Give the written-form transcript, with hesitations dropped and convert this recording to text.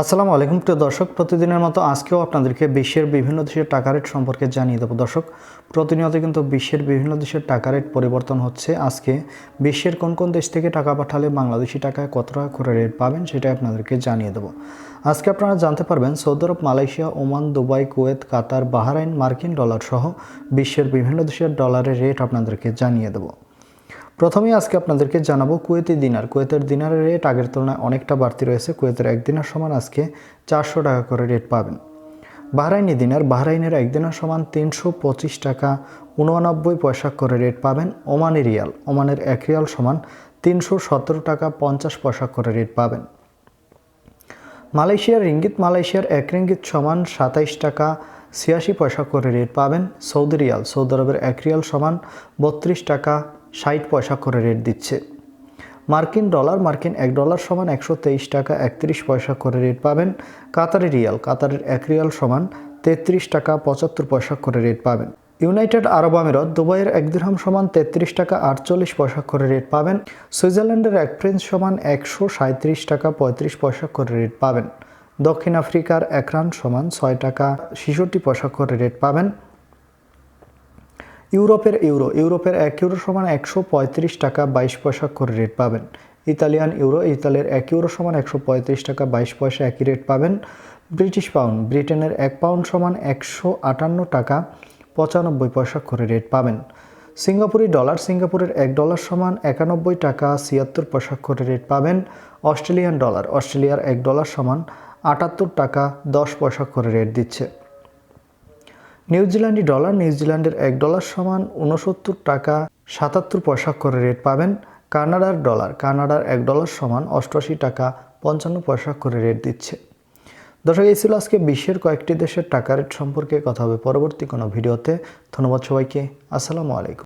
আসসালামু আলাইকুম প্রিয় দর্শক, প্রতিদিনের মতো আজকেও আপনাদেরকে বিশ্বের বিভিন্ন দেশের টাকা রেট সম্পর্কে জানিয়ে দেবো। দর্শক, প্রতিনিয়ত কিন্তু বিশ্বের বিভিন্ন দেশের টাকা রেট পরিবর্তন হচ্ছে। আজকে বিশ্বের কোন কোন দেশ থেকে টাকা পাঠালে বাংলাদেশি টাকায় কত টাকা করে রেট পাবেন সেটা আপনাদেরকে জানিয়ে দেবো। আজকে আপনারা জানতে পারবেন সৌদি আরব, মালয়েশিয়া, ওমান, দুবাই, কুয়েত, কাতার, বাহরাইন, মার্কিন ডলার সহ বিশ্বের বিভিন্ন দেশের ডলারের রেট আপনাদেরকে জানিয়ে দেবো। প্রথমেই আজকে আপনাদেরকে জানাবো কুয়েতি দিনার। কুয়েতের দিনারের রেট আগের তুলনায় অনেকটা বাড়তি রয়েছে। কুয়েতের এক দিনার সমান আজকে 400 টাকা করে রেট পাবেন। বাহরাইনি দিনার, বাহরাইনের এক দিনার সমান 325 টাকা 89 পয়সা করে রেট পাবেন। ওমানি রিয়াল, ওমানের এক রিয়াল সমান 317 টাকা 50 পয়সা করে রেট পাবেন। মালয়েশিয়ার রিঙ্গিত, মালয়েশিয়ার এক রিঙ্গিত সমান 27 টাকা 86 পয়সা করে রেট পাবেন। সৌদি রিয়াল, সৌদি আরবের এক রিয়াল সমান 32 টাকা 60 পয়সা করে রেট দিচ্ছে। মার্কিন ডলার, মার্কিন এক ডলার সমান 123 টাকা 31 পয়সা করে রেট পাবেন। কাতারি রিয়াল, কাতারের এক রিয়াল সমান 33 টাকা 75 পয়সা করে রেট পাবেন। ইউনাইটেড আরব আমিরাত, দুবাইয়ের এক দিরহাম সমান 33 টাকা 48 পয়সা করে রেট পাবেন। সুইজারল্যান্ডের এক ফ্রেঞ্চ সমান 137 টাকা 35 পয়সা করে রেট পাবেন। দক্ষিণ আফ্রিকার এক রান সমান 6 টাকা 66 পয়সা করে রেট পাবেন। ইউরোপের এক ইউরো সমান 135 টাকা 22 পয়সা করে রেট পাবেন। ইতালিয়ান ইউরো, ইতালির এক ইউরো সমান 135 টাকা 22 পয়সা একই রেট পাবেন। ব্রিটিশ পাউন্ড, ব্রিটেনের এক পাউন্ড সমান 158 টাকা 95 পয়সা করে রেট পাবেন। সিঙ্গাপুরি ডলার, সিঙ্গাপুরের এক ডলার সমান 91 টাকা 76 পয়সা করে রেট পাবেন। অস্ট্রেলিয়ান ডলার, অস্ট্রেলিয়ার এক ডলার সমান 78 টাকা 10 পয়সা করে রেট দিচ্ছে। নিউজিল্যান্ডি ডলার, নিউজিল্যান্ডের এক ডলার সমান 69 টাকা 77 পয়সা করে রেট পাবেন। কানাডার ডলার, কানাডার এক ডলার সমান 88 টাকা 55 পয়সা করে রেট দিচ্ছে। দর্শক, এই ছিল আজকে বিশ্বের কয়েকটি দেশের টাকা রেট সম্পর্কে। কথা হবে পরবর্তী কোনো ভিডিওতে। ধন্যবাদ সবাইকে। আসসালামু আলাইকুম।